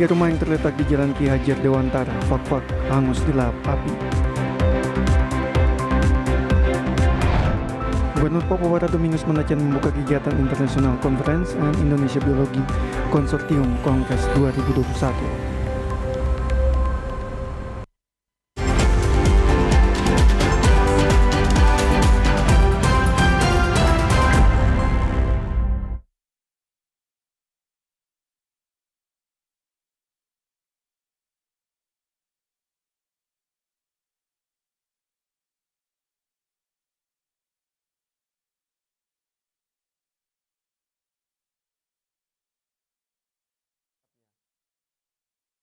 Tiga rumah yang terletak di Jalan Ki Hajar Dewantara, Fak-Fak, hangus dilahap api. Gubernur Papua Barat Domingus Manacan membuka kegiatan International Conference and Indonesia Biology Consortium Kongres 2021. Pemirsa,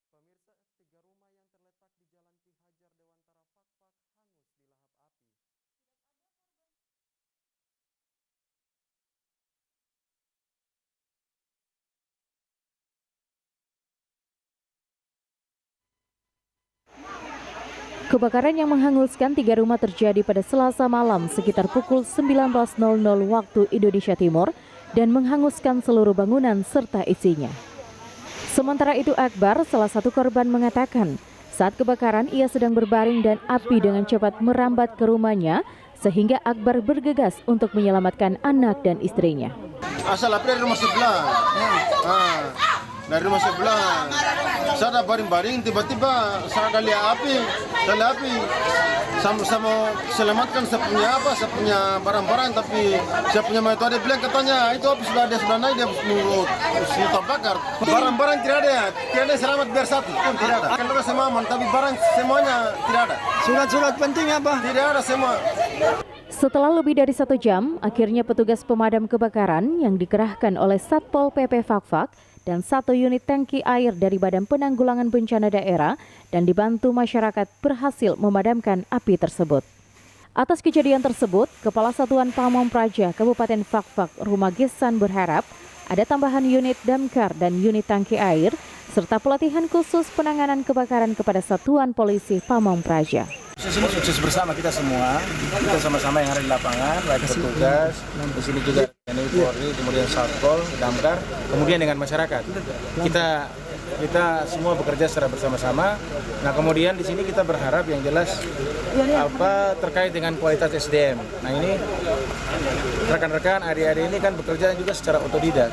tiga rumah yang terletak di Jalan Ki Hajar Dewantara Fak-Fak hangus dilahap api. Kebakaran yang menghanguskan tiga rumah terjadi pada Selasa malam sekitar pukul 19.00 waktu Indonesia Timur dan menghanguskan seluruh bangunan serta isinya. Sementara itu Akbar, salah satu korban mengatakan, saat kebakaran ia sedang berbaring dan api dengan cepat merambat ke rumahnya sehingga Akbar bergegas untuk menyelamatkan anak dan istrinya. Asal api dari rumah sebelah. Dari rumah sebelah. Saya ada baring-baring, tiba-tiba saya ada lihat api. Sama-sama selamatkan saya punya barang-barang, tapi saya punya metode bilang katanya itu api sudah naik, dia sudah bakar. Barang-barang tidak ada selamat biar satu pun tidak ada. Kan ada semua aman, tapi barang semuanya tidak ada. Surat-surat penting apa? Tidak ada semua. Setelah lebih dari 1 jam, akhirnya petugas pemadam kebakaran yang dikerahkan oleh Satpol PP Fak-Fak dan 1 unit tangki air dari Badan Penanggulangan Bencana Daerah dan dibantu masyarakat berhasil memadamkan api tersebut. Atas kejadian tersebut, Kepala Satuan Pamong Praja Kabupaten Fak-Fak Rumagesan berharap ada tambahan unit damkar dan unit tangki air serta pelatihan khusus penanganan kebakaran kepada Satuan Polisi Pamong Praja. Ini sukses bersama kita semua, kita sama-sama yang ada di lapangan, baik petugas, di sini juga TNI Polri, kemudian Satpol, Damkar, kemudian dengan masyarakat. Kita semua bekerja secara bersama-sama. Nah kemudian di sini kita berharap yang jelas terkait dengan kualitas SDM. Nah ini rekan-rekan adik-adik ini kan bekerja juga secara otodidak.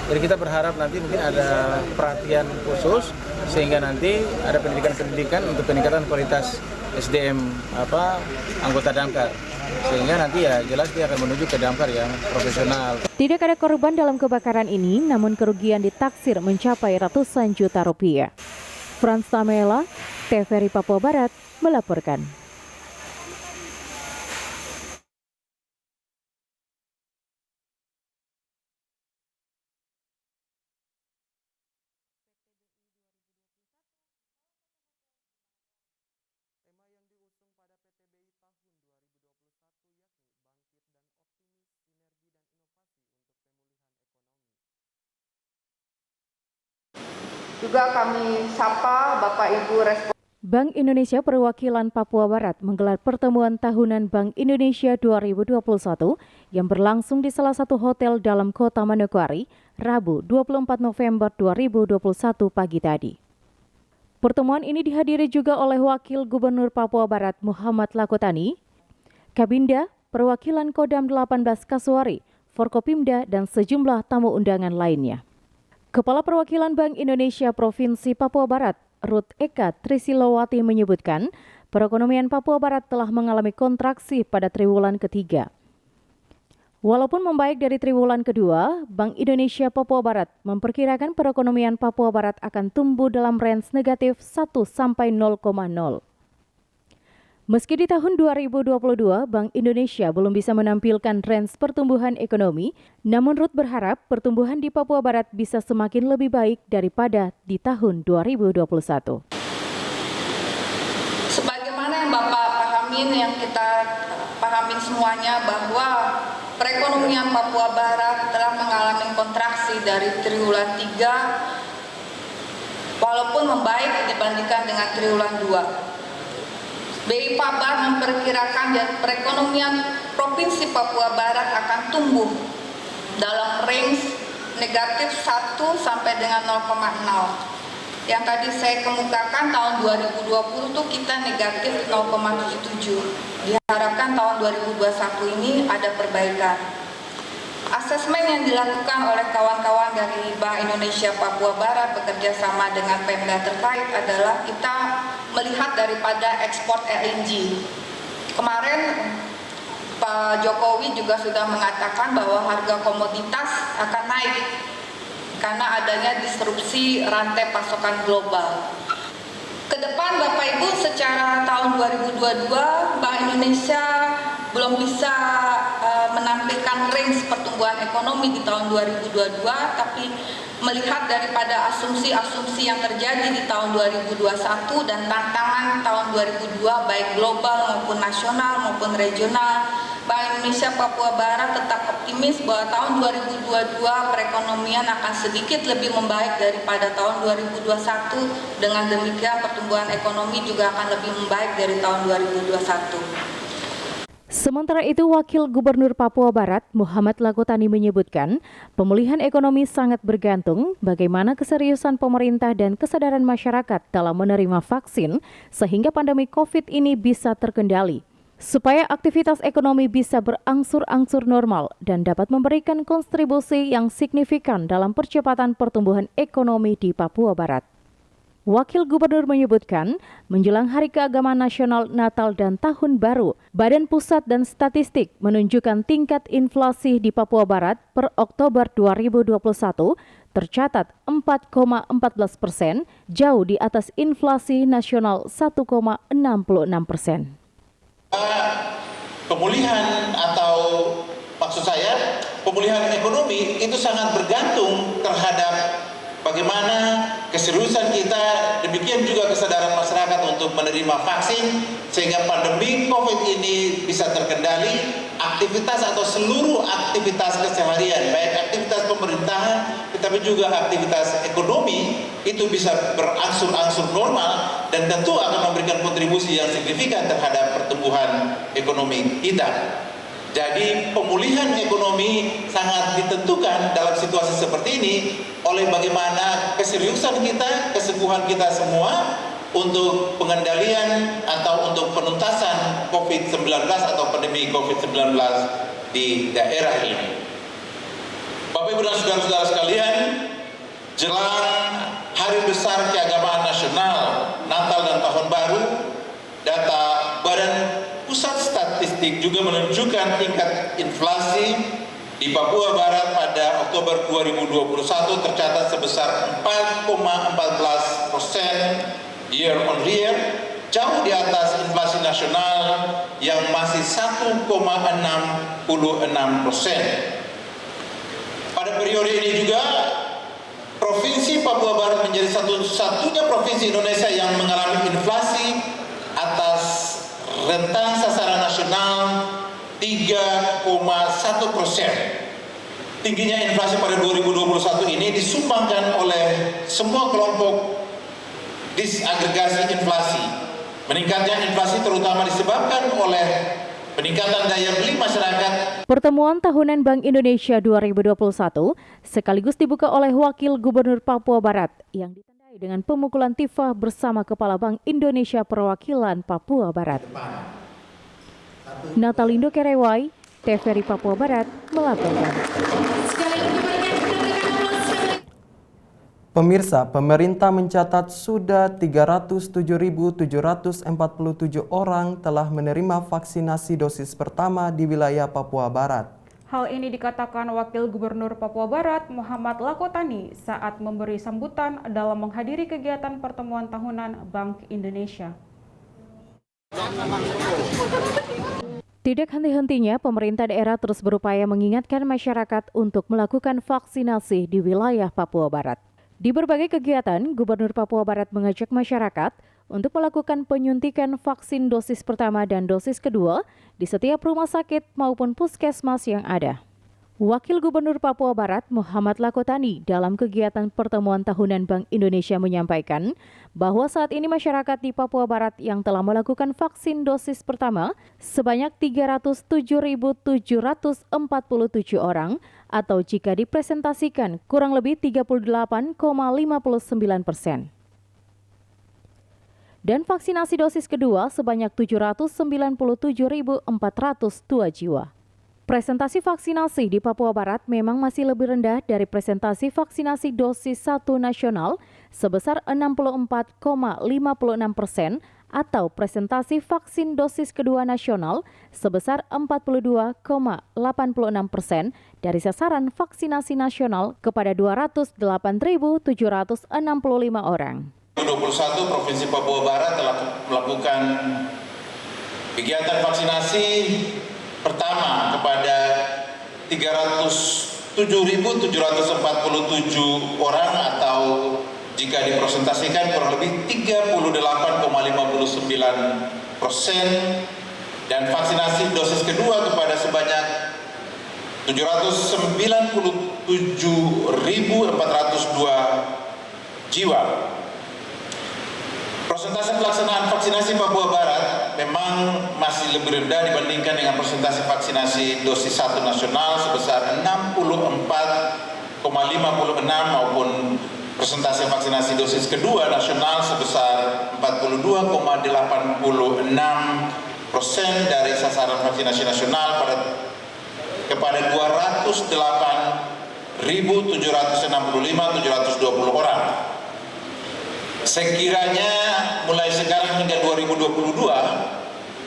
Jadi kita berharap nanti mungkin ada perhatian khusus sehingga nanti ada pendidikan untuk peningkatan kualitas SDM anggota damkar sehingga nanti ya jelas dia akan menuju ke damkar yang profesional. Tidak ada korban dalam kebakaran ini, namun kerugian ditaksir mencapai ratusan juta rupiah. Frans Tamela, TVRI Papua Barat melaporkan. Tema yang diusung pada PTBI tahun 2021 yakni bangkit dan optimis, sinergi dan inovasi untuk pemulihan ekonomi. Juga kami sapa Bapak Ibu Bank Indonesia Perwakilan Papua Barat menggelar pertemuan tahunan Bank Indonesia 2021 yang berlangsung di salah satu hotel dalam Kota Manokwari, Rabu 24 November 2021 pagi tadi. Pertemuan ini dihadiri juga oleh Wakil Gubernur Papua Barat Muhammad Lakotani, Kabinda, Perwakilan Kodam 18 Kasuari, Forkopimda, dan sejumlah tamu undangan lainnya. Kepala Perwakilan Bank Indonesia Provinsi Papua Barat, Ruth Eka Trisilowati menyebutkan, perekonomian Papua Barat telah mengalami kontraksi pada triwulan ketiga. Walaupun membaik dari triwulan kedua, Bank Indonesia Papua Barat memperkirakan perekonomian Papua Barat akan tumbuh dalam range negatif 1 sampai 0,0. Meski di tahun 2022, Bank Indonesia belum bisa menampilkan range pertumbuhan ekonomi, namun Ruth berharap pertumbuhan di Papua Barat bisa semakin lebih baik daripada di tahun 2021. Sebagaimana yang Bapak pahamin, yang kita pahamin semuanya bahwa perekonomian Papua Barat telah mengalami kontraksi dari triwulan 3 walaupun membaik dibandingkan dengan triwulan 2. BI Pabar memperkirakan perekonomian Provinsi Papua Barat akan tumbuh dalam range negatif 1 sampai dengan 0,0. Yang tadi saya kemukakan tahun 2020 tuh kita negatif 0,77. Diharapkan tahun 2021 ini ada perbaikan. Asesmen yang dilakukan oleh kawan-kawan dari Bank Indonesia Papua Barat bekerja sama dengan Pemda terkait adalah kita melihat daripada ekspor LNG. Kemarin Pak Jokowi juga sudah mengatakan bahwa harga komoditas akan naik karena adanya disrupsi rantai pasokan global. Kedepan Bapak Ibu secara tahun 2022 Bank Indonesia belum bisa menampilkan range pertumbuhan ekonomi di tahun 2022, tapi melihat daripada asumsi-asumsi yang terjadi di tahun 2021 dan tantangan tahun 2002 baik global maupun nasional maupun regional, Bank Indonesia Papua Barat tetap optimis bahwa tahun 2022 perekonomian akan sedikit lebih membaik daripada tahun 2021. Dengan demikian pertumbuhan ekonomi juga akan lebih membaik dari tahun 2021. Sementara itu, Wakil Gubernur Papua Barat, Muhammad Lakotani menyebutkan, pemulihan ekonomi sangat bergantung bagaimana keseriusan pemerintah dan kesadaran masyarakat dalam menerima vaksin sehingga pandemi COVID ini bisa terkendali. Supaya aktivitas ekonomi bisa berangsur-angsur normal dan dapat memberikan kontribusi yang signifikan dalam percepatan pertumbuhan ekonomi di Papua Barat. Wakil Gubernur menyebutkan, menjelang Hari Keagamaan Nasional Natal dan Tahun Baru, Badan Pusat dan Statistik menunjukkan tingkat inflasi di Papua Barat per Oktober 2021 tercatat 4,14%, jauh di atas inflasi nasional 1,66%. Pemulihan atau maksud saya pemulihan ekonomi itu sangat bergantung terhadap bagaimana keseriusan kita, demikian juga kesadaran masyarakat untuk menerima vaksin sehingga pandemi COVID ini bisa terkendali. Aktivitas atau seluruh aktivitas keseharian, baik aktivitas pemerintahan tetapi juga aktivitas ekonomi itu bisa berangsur-angsur normal dan tentu akan memberikan kontribusi yang signifikan terhadap pertumbuhan ekonomi kita. Jadi pemulihan ekonomi sangat ditentukan dalam situasi seperti ini oleh bagaimana keseriusan kita, kesungguhan kita semua untuk pengendalian atau untuk penuntasan COVID-19 atau pandemi COVID-19 di daerah ini. Bapak Ibu dan saudara-saudara sekalian, jelang Hari Besar Keagamaan Nasional, Natal dan Tahun Baru, data Badan Pusat Statistik juga menunjukkan tingkat inflasi di Papua Barat pada Oktober 2021 tercatat sebesar 4,14% year on year, jauh di atas inflasi nasional yang masih 1,66%. Pada periode ini juga Provinsi Papua Barat menjadi satu-satunya provinsi Indonesia yang mengalami inflasi atas rentang sasaran nasional 3,1%. Tingginya inflasi pada 2021 ini disumbangkan oleh semua kelompok disagregasi inflasi. Meningkatnya inflasi terutama disebabkan oleh peningkatan daya beli masyarakat. Pertemuan tahunan Bank Indonesia 2021 sekaligus dibuka oleh Wakil Gubernur Papua Barat yang ditandai dengan pemukulan tifah bersama Kepala Bank Indonesia Perwakilan Papua Barat. Natalindo Kerewai, TVRI Papua Barat melaporkan. Pemirsa, pemerintah mencatat sudah 307.747 orang telah menerima vaksinasi dosis pertama di wilayah Papua Barat. Hal ini dikatakan Wakil Gubernur Papua Barat Muhammad Lakotani saat memberi sambutan dalam menghadiri kegiatan pertemuan tahunan Bank Indonesia. Tidak henti-hentinya, pemerintah daerah terus berupaya mengingatkan masyarakat untuk melakukan vaksinasi di wilayah Papua Barat. Di berbagai kegiatan, Gubernur Papua Barat mengajak masyarakat untuk melakukan penyuntikan vaksin dosis pertama dan dosis kedua di setiap rumah sakit maupun puskesmas yang ada. Wakil Gubernur Papua Barat Muhammad Lakotani dalam kegiatan pertemuan tahunan Bank Indonesia menyampaikan bahwa saat ini masyarakat di Papua Barat yang telah melakukan vaksin dosis pertama sebanyak 307.747 orang atau jika dipresentasikan kurang lebih 38,59%. dan vaksinasi dosis kedua sebanyak 797.402 jiwa. Presentasi vaksinasi di Papua Barat memang masih lebih rendah dari presentasi vaksinasi dosis 1 nasional sebesar 64,56% atau presentasi vaksin dosis kedua nasional sebesar 42,86% dari sasaran vaksinasi nasional kepada 208.765 orang. 2021 Provinsi Papua Barat telah melakukan kegiatan vaksinasi pertama kepada 307.747 orang atau jika dipresentasikan kurang lebih 38,59%, dan vaksinasi dosis kedua kepada sebanyak 797.402 jiwa. Persentase pelaksanaan vaksinasi Papua Barat memang masih lebih rendah dibandingkan dengan persentase vaksinasi dosis 1 nasional sebesar 64,56 maupun persentase vaksinasi dosis kedua nasional sebesar 42,86% dari sasaran vaksinasi nasional kepada 208.765.720 orang. Sekiranya mulai sekarang hingga 2022,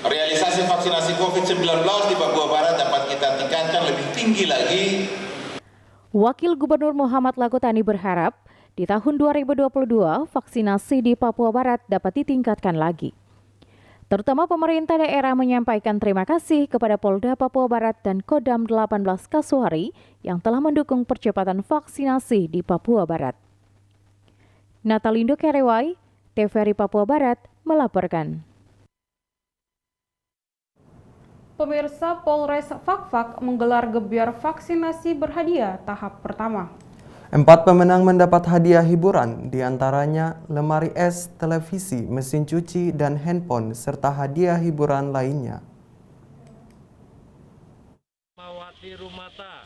realisasi vaksinasi COVID-19 di Papua Barat dapat kita tingkatkan lebih tinggi lagi. Wakil Gubernur Muhammad Lakotani berharap di tahun 2022 vaksinasi di Papua Barat dapat ditingkatkan lagi. Terutama pemerintah daerah menyampaikan terima kasih kepada Polda Papua Barat dan Kodam 18 Kasuari yang telah mendukung percepatan vaksinasi di Papua Barat. Natalindo Kerewai, TVRI Papua Barat melaporkan. Pemirsa, Polres Fakfak menggelar gebyar vaksinasi berhadiah tahap pertama. 4 pemenang mendapat hadiah hiburan, diantaranya lemari es, televisi, mesin cuci, dan handphone, serta hadiah hiburan lainnya.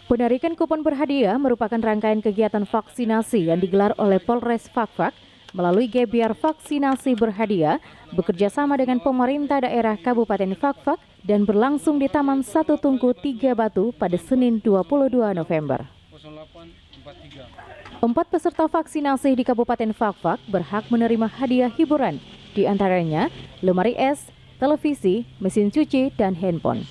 Penarikan kupon berhadiah merupakan rangkaian kegiatan vaksinasi yang digelar oleh Polres Fakfak melalui gebyar vaksinasi berhadiah bekerjasama dengan pemerintah daerah Kabupaten Fakfak dan berlangsung di Taman Satu Tungku 3 Batu pada Senin 22 November. 4 peserta vaksinasi di Kabupaten Fakfak berhak menerima hadiah hiburan, di antaranya lemari es, televisi, mesin cuci, dan handphone.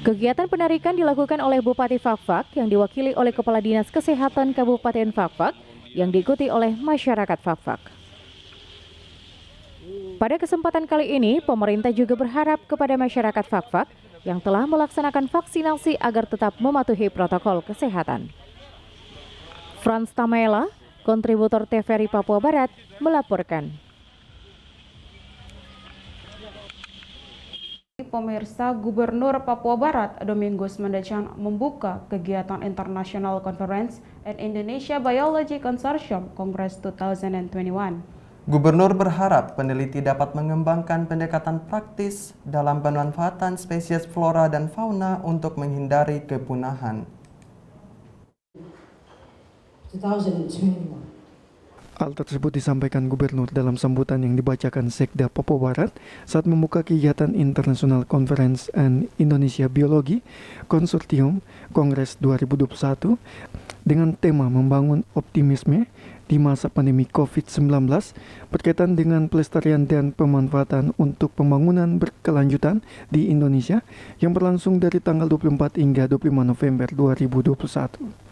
Kegiatan penarikan dilakukan oleh Bupati Fakfak yang diwakili oleh Kepala Dinas Kesehatan Kabupaten Fakfak yang diikuti oleh masyarakat Fakfak. Pada kesempatan kali ini, pemerintah juga berharap kepada masyarakat Fakfak yang telah melaksanakan vaksinasi agar tetap mematuhi protokol kesehatan. Frans Tamela, kontributor TVRI Papua Barat, melaporkan. Pemirsa, Gubernur Papua Barat Domingos Mandacan membuka kegiatan International Conference and Indonesia Biology Consortium Congress 2021. Gubernur berharap peneliti dapat mengembangkan pendekatan praktis dalam pemanfaatan spesies flora dan fauna untuk menghindari kepunahan. 2021. Hal tersebut disampaikan Gubernur dalam sambutan yang dibacakan Sekda Papua Barat saat membuka kegiatan International Conference and Indonesia Biology Consortium Kongres 2021 dengan tema membangun optimisme di masa pandemi COVID-19 berkaitan dengan pelestarian dan pemanfaatan untuk pembangunan berkelanjutan di Indonesia yang berlangsung dari tanggal 24 hingga 25 November 2021.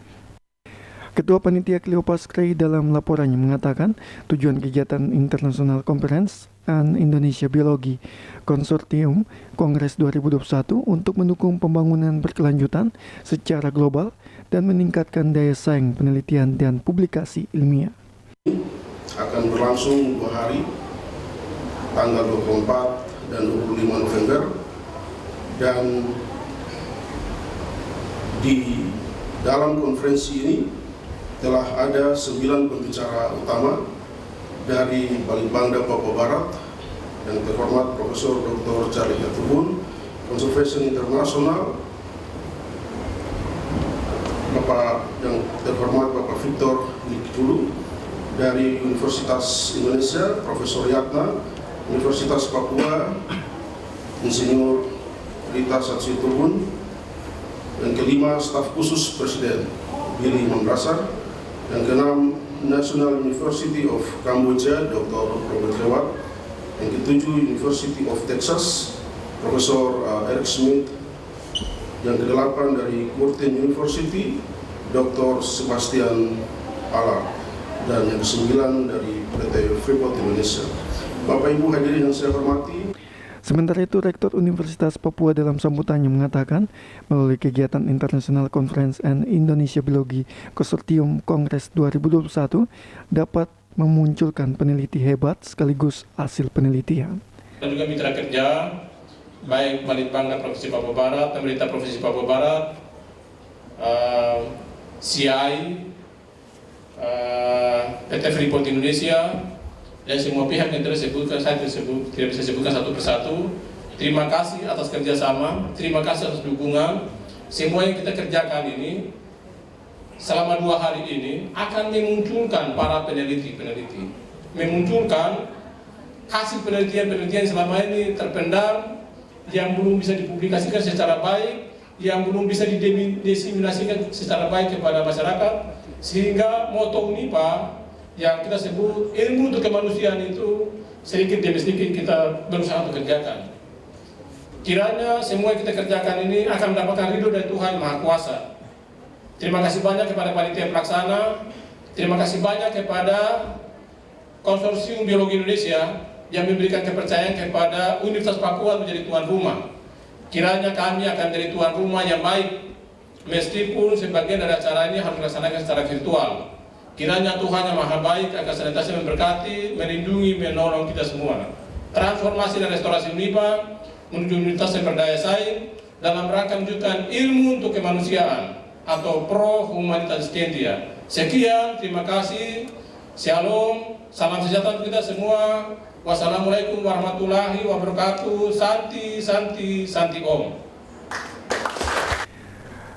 Ketua Panitia Cleopas Kray dalam laporannya mengatakan tujuan kegiatan International Conference and Indonesia Biology Consortium Kongres 2021 untuk mendukung pembangunan berkelanjutan secara global dan meningkatkan daya saing penelitian dan publikasi ilmiah. Akan berlangsung 2 hari, tanggal 24 dan 25 November, dan di dalam konferensi ini telah ada 9 pembicara utama dari Balitbangda Papua Barat yang terhormat Profesor Dr. Charlie Yatubun, Conservation International, Bapak yang terhormat Bapak Victor Nikitulu, dari Universitas Indonesia, Profesor Yatna, Universitas Papua, Insinyur Rita Satsitubun, yang kelima staf khusus Presiden Billy Mambrasar, yang keenam National University of Cambodia, Dr. Robert Lewat, yang ketujuh University of Texas, Profesor Eric Smith, yang kedelapan dari Curtin University, Dr. Sebastian Allard, dan yang kesembilan dari PT Freeport Indonesia. Bapak Ibu hadirin yang saya hormati. Sementara itu, Rektor Universitas Papua dalam sambutannya mengatakan melalui kegiatan International Conference and Indonesia Biology Consortium Kongres 2021 dapat memunculkan peneliti hebat sekaligus hasil penelitian. Dan juga mitra kerja, baik Balitbangda Provinsi Papua Barat, pemerintah Provinsi Papua Barat, CI, PT Freeport Indonesia, dan semua pihak yang tersebutkan, saya tidak bisa sebutkan satu persatu. Terima kasih atas kerjasama, terima kasih atas dukungan. Semua yang kita kerjakan ini selama 2 hari ini akan memunculkan para peneliti-peneliti, memunculkan hasil penelitian-penelitian selama ini terpendam, yang belum bisa dipublikasikan secara baik, yang belum bisa didiseminasikan secara baik kepada masyarakat, sehingga moto UNIPA yang kita sebut ilmu untuk kemanusiaan itu sedikit demi sedikit kita berusaha untuk kerjakan. Kiranya semua yang kita kerjakan ini akan mendapatkan ridho dari Tuhan Maha Kuasa. Terima kasih banyak kepada panitia pelaksana, terima kasih banyak kepada Konsorsium Biologi Indonesia yang memberikan kepercayaan kepada Universitas Papua menjadi tuan rumah. Kiranya kami akan menjadi tuan rumah yang baik, meskipun sebagian dari acara ini harus dilaksanakan secara virtual. Kiranya Tuhan yang Maha Baik akan senantiasa memberkati, melindungi, menolong kita semua. Transformasi dan restorasi UNIPA menuju universitas yang berdaya saing dalam rangka menunjukkan ilmu untuk kemanusiaan atau Pro Humanitatis. Sekian, terima kasih. Shalom, salam sejahtera untuk kita semua. Wassalamualaikum warahmatullahi wabarakatuh. Santi, Santi, Santi Om.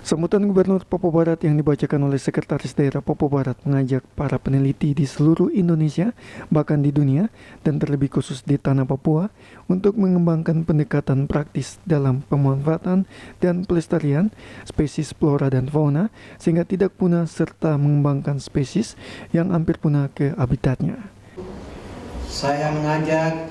Sambutan Gubernur Papua Barat yang dibacakan oleh Sekretaris Daerah Papua Barat mengajak para peneliti di seluruh Indonesia, bahkan di dunia, dan terlebih khusus di tanah Papua, untuk mengembangkan pendekatan praktis dalam pemanfaatan dan pelestarian spesies flora dan fauna, sehingga tidak punah serta mengembangkan spesies yang hampir punah ke habitatnya. Saya mengajak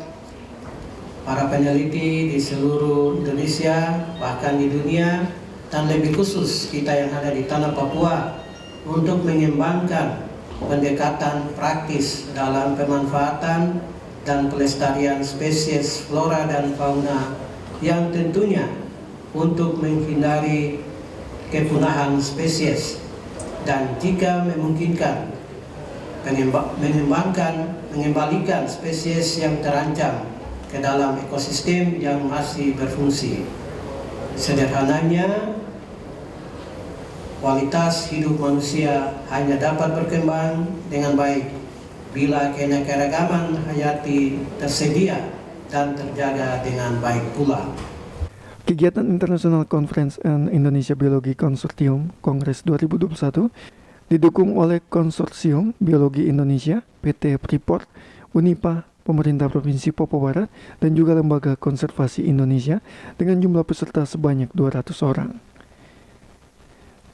para peneliti di seluruh Indonesia, bahkan di dunia, dan lebih khusus kita yang ada di tanah Papua untuk mengembangkan pendekatan praktis dalam pemanfaatan dan pelestarian spesies flora dan fauna yang tentunya untuk menghindari kepunahan spesies dan jika memungkinkan mengembalikan spesies yang terancam ke dalam ekosistem yang masih berfungsi. Sederhananya, kualitas hidup manusia hanya dapat berkembang dengan baik bila keanekaragaman hayati tersedia dan terjaga dengan baik pula. Kegiatan International Conference and Indonesia Biology Consortium Kongres 2021 didukung oleh Konsorsium Biologi Indonesia, PT Freeport, UNIPA, pemerintah Provinsi Papua Barat, dan juga Lembaga Konservasi Indonesia dengan jumlah peserta sebanyak 200 orang.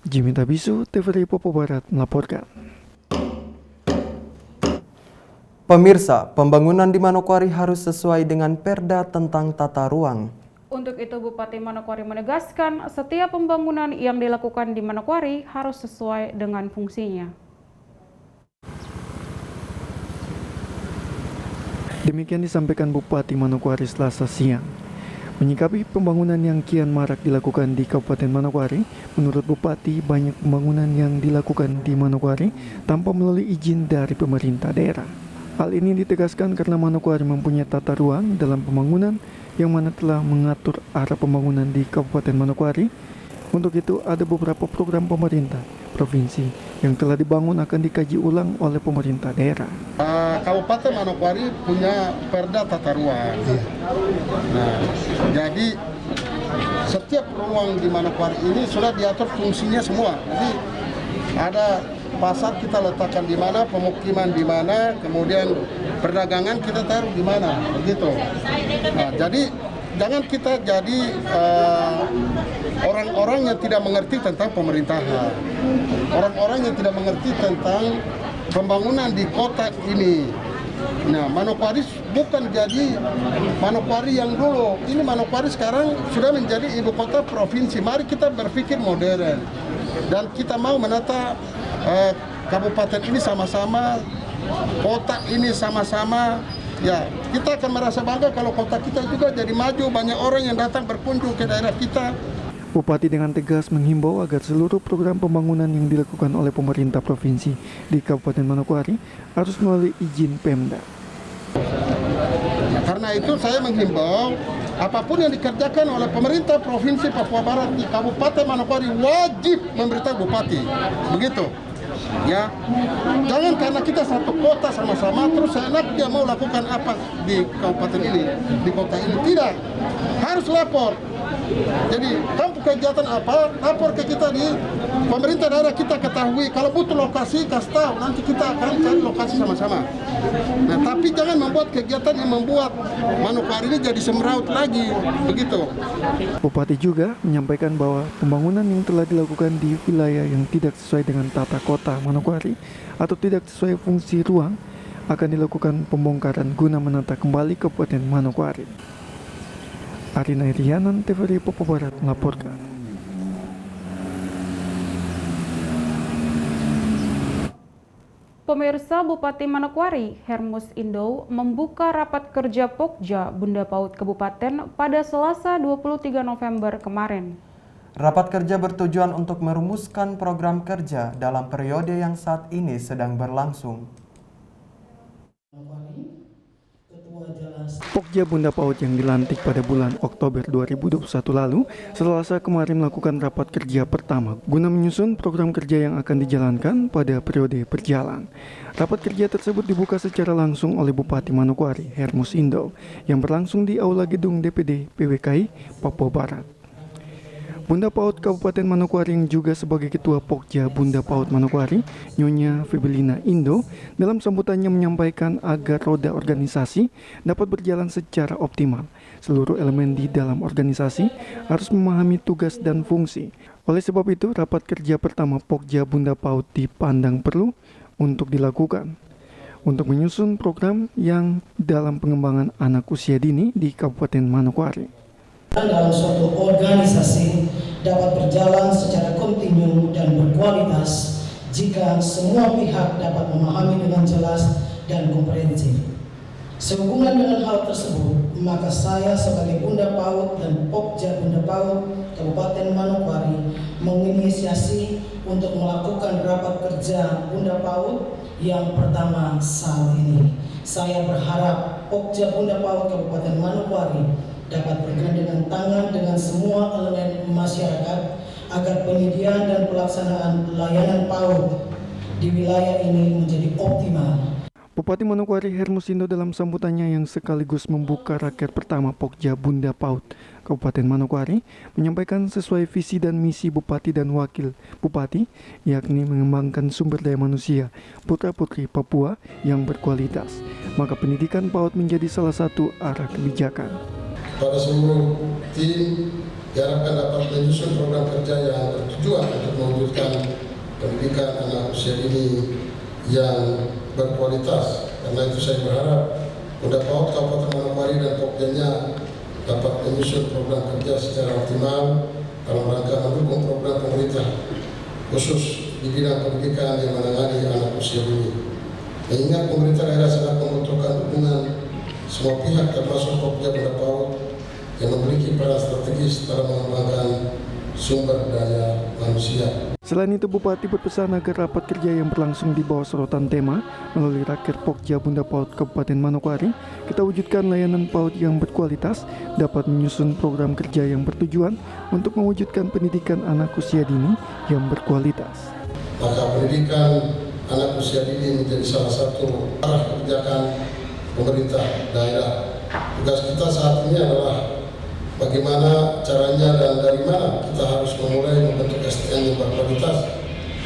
Jimmy Tabisu, TVRI Papua Barat melaporkan. Pemirsa, pembangunan di Manokwari harus sesuai dengan Perda tentang tata ruang. Untuk itu, Bupati Manokwari menegaskan setiap pembangunan yang dilakukan di Manokwari harus sesuai dengan fungsinya. Demikian disampaikan Bupati Manokwari Selasa siang. Menyikapi pembangunan yang kian marak dilakukan di Kabupaten Manokwari, menurut Bupati banyak pembangunan yang dilakukan di Manokwari tanpa melalui izin dari pemerintah daerah. Hal ini ditegaskan karena Manokwari mempunyai tata ruang dalam pembangunan yang mana telah mengatur arah pembangunan di Kabupaten Manokwari. Untuk itu ada beberapa program pemerintah provinsi yang telah dibangun akan dikaji ulang oleh pemerintah daerah. Kabupaten Manokwari punya Perda tata ruang. Nah, jadi setiap ruang di Manokwari ini sudah diatur fungsinya semua. Jadi ada pasar kita letakkan di mana, pemukiman di mana, kemudian perdagangan kita taruh di mana, begitu. Nah, jadi jangan kita jadi orang-orang yang tidak mengerti tentang pemerintahan, orang-orang yang tidak mengerti tentang pembangunan di kota ini. Nah, Manokwari bukan jadi Manokwari yang dulu. Ini Manokwari sekarang sudah menjadi ibu kota provinsi. Mari kita berpikir modern. Dan kita mau menata kabupaten ini sama-sama, kota ini sama-sama. Ya, kita akan merasa bangga kalau kota kita juga jadi maju. Banyak orang yang datang berkunjung ke daerah kita. Bupati dengan tegas menghimbau agar seluruh program pembangunan yang dilakukan oleh pemerintah provinsi di Kabupaten Manokwari harus melalui izin Pemda. Karena itu saya menghimbau apapun yang dikerjakan oleh pemerintah Provinsi Papua Barat di Kabupaten Manokwari wajib memberitahu Bupati. Begitu. Ya, jangan karena kita satu kota sama-sama terus seenaknya mau lakukan apa di kabupaten ini, di kota ini. Tidak, harus lapor. Jadi kamu kegiatan apa, lapor ke kita di pemerintah daerah, kita ketahui. Kalau butuh lokasi, kasih tahu, nanti kita akan cari lokasi sama-sama. Nah, tapi jangan membuat kegiatan yang membuat Manokwari ini jadi semeraut lagi, begitu. Bupati juga menyampaikan bahwa pembangunan yang telah dilakukan di wilayah yang tidak sesuai dengan tata kota Manokwari atau tidak sesuai fungsi ruang akan dilakukan pembongkaran guna menata kembali Kabupaten Manokwari. Arina Irianan, TVRI Papua Barat melaporkan. Pemirsa, Bupati Manokwari, Hermus Indo, membuka rapat kerja Pokja Bunda Paut Kabupaten pada Selasa 23 November kemarin. Rapat kerja bertujuan untuk merumuskan program kerja dalam periode yang saat ini sedang berlangsung. Pokja Bunda Paut yang dilantik pada bulan Oktober 2021 lalu, Selasa kemarin melakukan rapat kerja pertama guna menyusun program kerja yang akan dijalankan pada periode berjalan. Rapat kerja tersebut dibuka secara langsung oleh Bupati Manokwari, Hermus Indo, yang berlangsung di Aula Gedung DPD PWKI Papua Barat. Bunda Paut Kabupaten Manokwari yang juga sebagai Ketua Pokja Bunda Paut Manokwari, Nyonya Febelina Indo, dalam sambutannya menyampaikan agar roda organisasi dapat berjalan secara optimal. Seluruh elemen di dalam organisasi harus memahami tugas dan fungsi. Oleh sebab itu, rapat kerja pertama Pokja Bunda Paut dipandang perlu untuk dilakukan untuk menyusun program yang dalam pengembangan anak usia dini di Kabupaten Manokwari. Dalam suatu organisasi dapat berjalan secara kontinu dan berkualitas jika semua pihak dapat memahami dengan jelas dan komprehensif. Sehubungan dengan hal tersebut, maka saya sebagai Bunda Paut dan Pokja Bunda Paut Kabupaten Manokwari menginisiasi untuk melakukan rapat kerja Bunda Paut yang pertama saat ini. Saya berharap Pokja Bunda Paut Kabupaten Manokwari dapat bergandengan tangan dengan semua elemen masyarakat agar penyediaan dan pelaksanaan layanan PAUD di wilayah ini menjadi optimal. Bupati Manokwari Hermus Indo dalam sambutannya yang sekaligus membuka raker pertama Pokja Bunda Paut Kabupaten Manokwari menyampaikan sesuai visi dan misi Bupati dan Wakil Bupati, yakni mengembangkan sumber daya manusia putra-putri Papua yang berkualitas. Maka pendidikan PAUD menjadi salah satu arah kebijakan. Pada seluruh tim diharapkan dapat menyusun program kerja yang bertujuan untuk mewujudkan pendidikan anak usia dini yang berkualitas. Karena itu saya berharap Bunda Paut Kabupaten Manokwari dan Pokjanya dapat menyusun program kerja secara optimal dalam rangka mendukung program pemerintah khusus di bidang pendidikan yang menangani anak usia dini. Mengingat pemerintah daerah sangat membutuhkan dukungan semua pihak termasuk Pokja Bunda Paut yang memiliki peran strategis dalam mengembangkan sumber daya manusia. Selain itu, Bupati berpesan agar rapat kerja yang berlangsung di bawah sorotan tema melalui raker Pokja Bunda Paut Kabupaten Manokwari, kita wujudkan layanan PAUD yang berkualitas, dapat menyusun program kerja yang bertujuan untuk mewujudkan pendidikan anak usia dini yang berkualitas. Maka pendidikan anak usia dini menjadi salah satu arah kebijakan pemerintah daerah. Tugas kita saat ini adalah bagaimana caranya dan dari mana kita harus memulai membentuk SDM yang berkualitas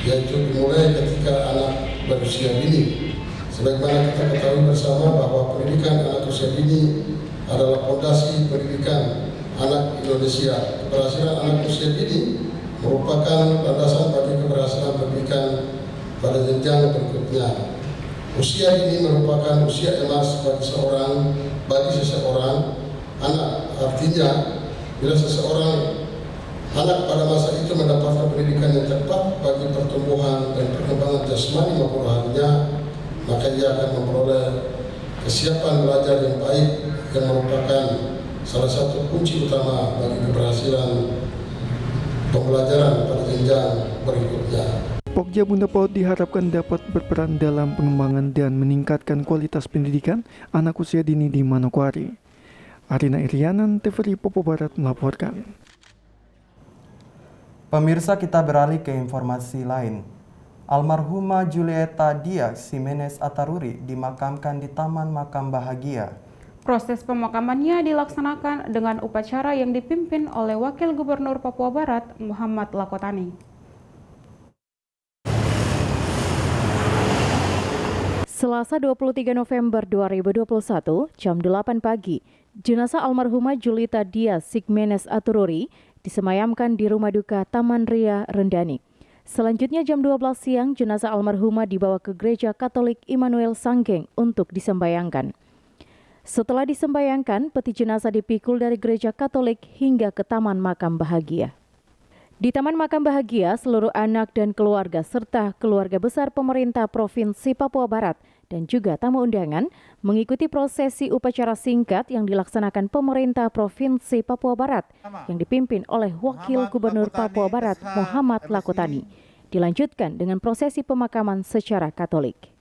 yaitu dimulai ketika anak berusia dini. Sebagaimana kita ketahui bersama bahwa pendidikan anak usia dini adalah fondasi pendidikan anak Indonesia. Keberhasilan anak usia dini merupakan landasan bagi keberhasilan pendidikan pada jenjang berikutnya. Usia ini merupakan usia emas bagi seseorang anak. Artinya, bila seseorang anak pada masa itu mendapatkan pendidikan yang tepat bagi pertumbuhan dan perkembangan jasmani maupun rohaninya, maka ia akan memperoleh kesiapan belajar yang baik yang merupakan salah satu kunci utama bagi keberhasilan pembelajaran pada jenjang berikutnya. Pokja Bunda PAUD diharapkan dapat berperan dalam pengembangan dan meningkatkan kualitas pendidikan anak usia dini di Manokwari. Arina Irianan, TVRI Papua Barat melaporkan. Pemirsa, kita beralih ke informasi lain. Almarhumah Julieta Dias Jimenez Ataruri dimakamkan di Taman Makam Bahagia. Proses pemakamannya dilaksanakan dengan upacara yang dipimpin oleh Wakil Gubernur Papua Barat Muhammad Lakotani. Selasa 23 November 2021, jam 8 pagi, jenazah almarhumah Julieta Dias Jimenez Ataruri disemayamkan di Rumah Duka Taman Ria Rendani. Selanjutnya jam 12 siang, jenazah almarhumah dibawa ke Gereja Katolik Immanuel Sanggeng untuk disembayangkan. Setelah disembayangkan, peti jenazah dipikul dari Gereja Katolik hingga ke Taman Makam Bahagia. Di Taman Makam Bahagia, seluruh anak dan keluarga serta keluarga besar pemerintah Provinsi Papua Barat dan juga tamu undangan mengikuti prosesi upacara singkat yang dilaksanakan pemerintah Provinsi Papua Barat yang dipimpin oleh Wakil Gubernur Papua Barat Muhammad Lakotani. Dilanjutkan dengan prosesi pemakaman secara Katolik.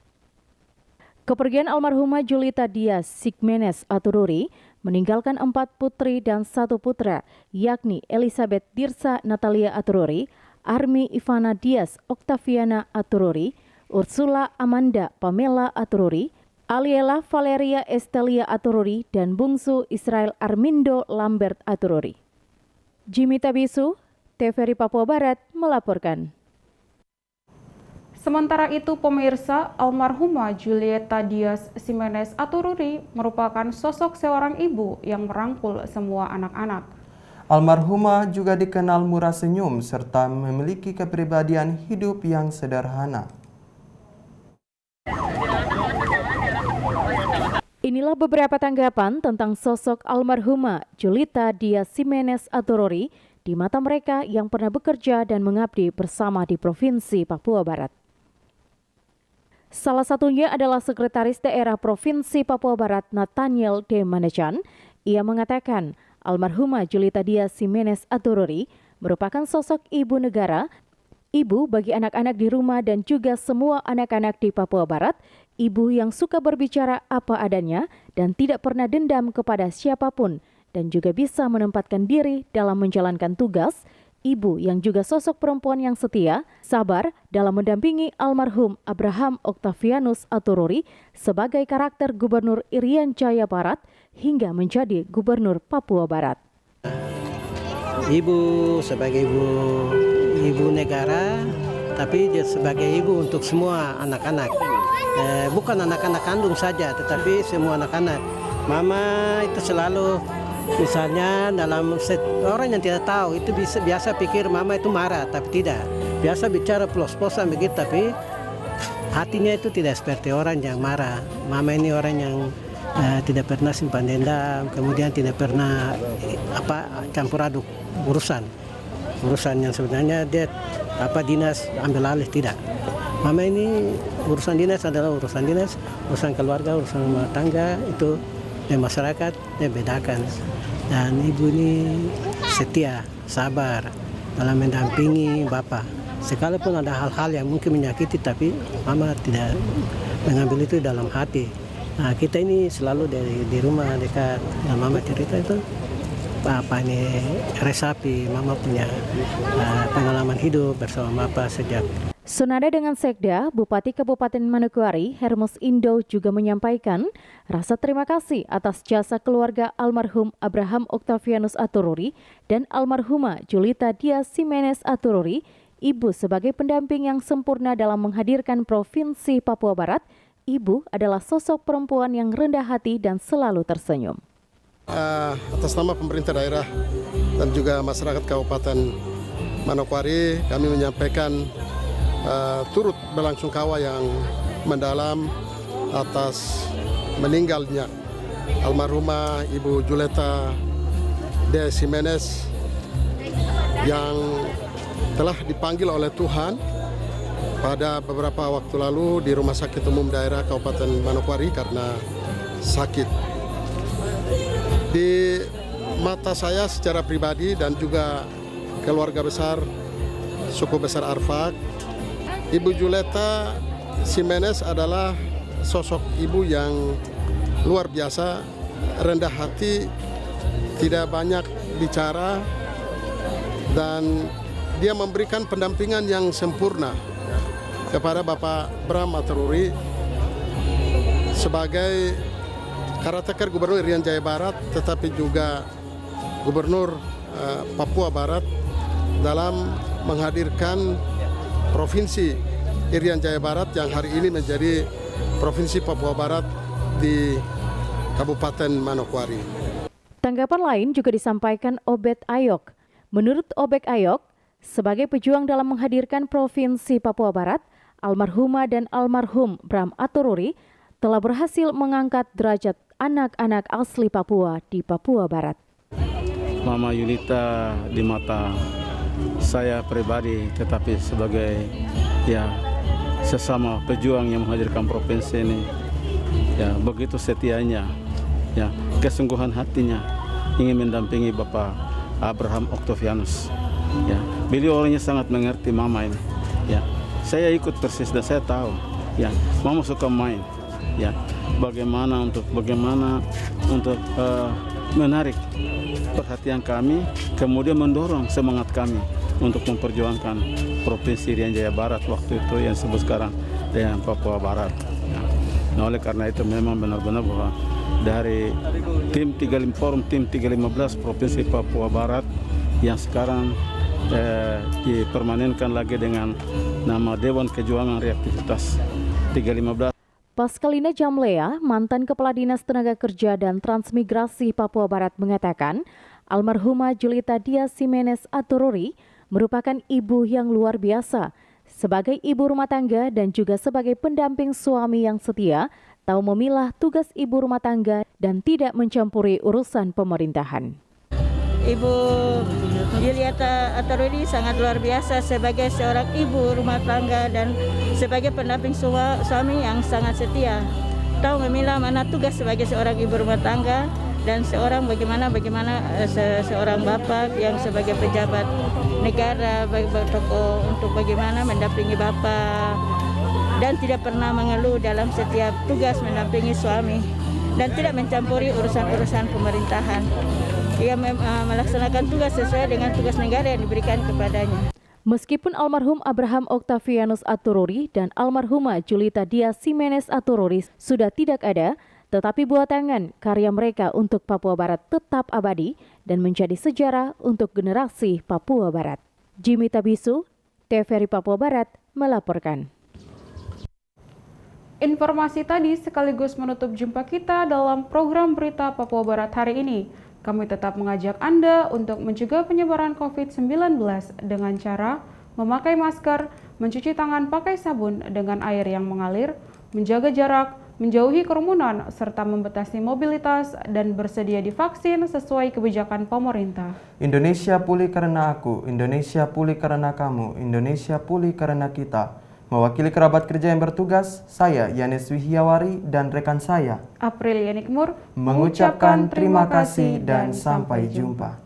Kepergian almarhumah Julieta Dias Jimenez Ataruri meninggalkan 4 putri dan 1 putra, yakni Elizabeth Dirsa Natalia Ataruri, Armi Ivana Dias Octaviana Ataruri, Ursula Amanda Pamela Ataruri, Aliela Valeria Estelia Ataruri, dan bungsu Israel Armindo Lambert Ataruri. Jimmy Tabisu, TVRI Papua Barat melaporkan. Sementara itu, pemirsa, almarhumah Julieta Dias Jimenez Ataruri merupakan sosok seorang ibu yang merangkul semua anak-anak. Almarhumah juga dikenal murah senyum serta memiliki kepribadian hidup yang sederhana. Inilah beberapa tanggapan tentang sosok almarhumah Julieta Dias Jimenez Ataruri di mata mereka yang pernah bekerja dan mengabdi bersama di Provinsi Papua Barat. Salah satunya adalah Sekretaris Daerah Provinsi Papua Barat Nathaniel D. Manechan. Ia mengatakan almarhumah Julieta Dias Jimenez Ataruri merupakan sosok ibu negara, ibu bagi anak-anak di rumah dan juga semua anak-anak di Papua Barat, ibu yang suka berbicara apa adanya dan tidak pernah dendam kepada siapapun dan juga bisa menempatkan diri dalam menjalankan tugas, ibu yang juga sosok perempuan yang setia, sabar dalam mendampingi almarhum Abraham Octavianus Ataruri sebagai karakter Gubernur Irian Jaya Barat hingga menjadi Gubernur Papua Barat. Ibu sebagai ibu negara, tapi dia sebagai ibu untuk semua anak-anak. Bukan anak-anak kandung saja, tetapi semua anak-anak. Mama itu selalu, misalnya dalam orang yang tidak tahu itu biasa pikir mama itu marah, tapi tidak. Biasa bicara pelos-pelosan begitu, tapi hatinya itu tidak seperti orang yang marah. Mama ini orang yang tidak pernah simpan dendam, kemudian tidak pernah campur aduk urusan yang sebenarnya dia dinas ambil alih, tidak. Mama ini urusan dinas adalah urusan dinas, urusan keluarga, urusan rumah tangga itu di masyarakat dia bedakan. Dan ibu ini setia, sabar dalam mendampingi bapak. Sekalipun ada hal-hal yang mungkin menyakiti, tapi mama tidak mengambil itu dalam hati. Nah, kita ini selalu di rumah dekat, dan mama cerita itu ini resapi, mama punya pengalaman hidup bersama bapak sejak. Senada dengan Sekda, Bupati Kabupaten Manokwari, Hermos Indo juga menyampaikan rasa terima kasih atas jasa keluarga almarhum Abraham Octavianus Ataruri dan almarhumah Julieta Dias Jimenez Ataruri Ibu sebagai pendamping yang sempurna dalam menghadirkan Provinsi Papua Barat, Ibu adalah sosok perempuan yang rendah hati dan selalu tersenyum. Atas nama pemerintah daerah dan juga masyarakat Kabupaten Manokwari, kami menyampaikan turut belasungkawa yang mendalam atas meninggalnya almarhumah Ibu Juleta D. Jimenez yang telah dipanggil oleh Tuhan pada beberapa waktu lalu di Rumah Sakit Umum Daerah Kabupaten Manokwari karena sakit. Di mata saya secara pribadi dan juga keluarga besar suku besar Arfak, Ibu Juleta Jimenez adalah sosok ibu yang luar biasa, rendah hati, tidak banyak bicara, dan dia memberikan pendampingan yang sempurna kepada Bapak Bram Atururi sebagai caretaker Gubernur Irian Jaya Barat, tetapi juga Gubernur Papua Barat dalam menghadirkan Provinsi Irian Jaya Barat yang hari ini menjadi Provinsi Papua Barat di Kabupaten Manokwari. Tanggapan lain juga disampaikan Obed Ayok. Menurut Obed Ayok, sebagai pejuang dalam menghadirkan Provinsi Papua Barat, almarhumah dan almarhum Bram Atururi telah berhasil mengangkat derajat anak-anak asli Papua di Papua Barat. Mama Yunita di mata saya pribadi, tetapi sebagai sesama pejuang yang menghadirkan provinsi ini, begitu setianya, kesungguhan hatinya ingin mendampingi Bapak Abraham Octavianus. Beliau orangnya sangat mengerti Mama ini. Saya ikut persis dan saya tahu, Mama suka main. Bagaimana untuk menarik perhatian kami, kemudian mendorong semangat kami untuk memperjuangkan Provinsi Irian Jaya Barat waktu itu yang disebut sekarang dengan Papua Barat. Nah, oleh karena itu memang benar-benar bahwa dari Forum Tim 315 Provinsi Papua Barat yang sekarang dipermanenkan lagi dengan nama Dewan Kejuangan Reaktivitas 315. Paskalina Jamlea, mantan Kepala Dinas Tenaga Kerja dan Transmigrasi Papua Barat mengatakan, almarhumah Julita Dia Jimenez Atururi merupakan ibu yang luar biasa. Sebagai ibu rumah tangga dan juga sebagai pendamping suami yang setia, tahu memilah tugas ibu rumah tangga dan tidak mencampuri urusan pemerintahan. Ibu Julita Atururi sangat luar biasa sebagai seorang ibu rumah tangga dan sebagai pendamping suami yang sangat setia. Tahu memilah mana tugas sebagai seorang ibu rumah tangga dan seorang bagaimana seorang bapak yang sebagai pejabat negara bertokoh untuk bagaimana mendampingi bapak dan tidak pernah mengeluh dalam setiap tugas mendampingi suami dan tidak mencampuri urusan-urusan pemerintahan. Ia melaksanakan tugas sesuai dengan tugas negara yang diberikan kepadanya. Meskipun almarhum Abraham Octavianus Atururi dan almarhumah Julita Dia Jimenez Atururi sudah tidak ada, tetapi buah tangan karya mereka untuk Papua Barat tetap abadi dan menjadi sejarah untuk generasi Papua Barat. Jimmy Tabisu, TVRI Papua Barat melaporkan. Informasi tadi sekaligus menutup jumpa kita dalam program berita Papua Barat hari ini. Kami tetap mengajak Anda untuk mencegah penyebaran COVID-19 dengan cara memakai masker, mencuci tangan pakai sabun dengan air yang mengalir, menjaga jarak, menjauhi kerumunan, serta membatasi mobilitas dan bersedia divaksin sesuai kebijakan pemerintah. Indonesia pulih karena aku, Indonesia pulih karena kamu, Indonesia pulih karena kita. Mewakili kerabat kerja yang bertugas, saya Yanes Wihiawari dan rekan saya April Yanikmur mengucapkan terima kasih dan sampai jumpa.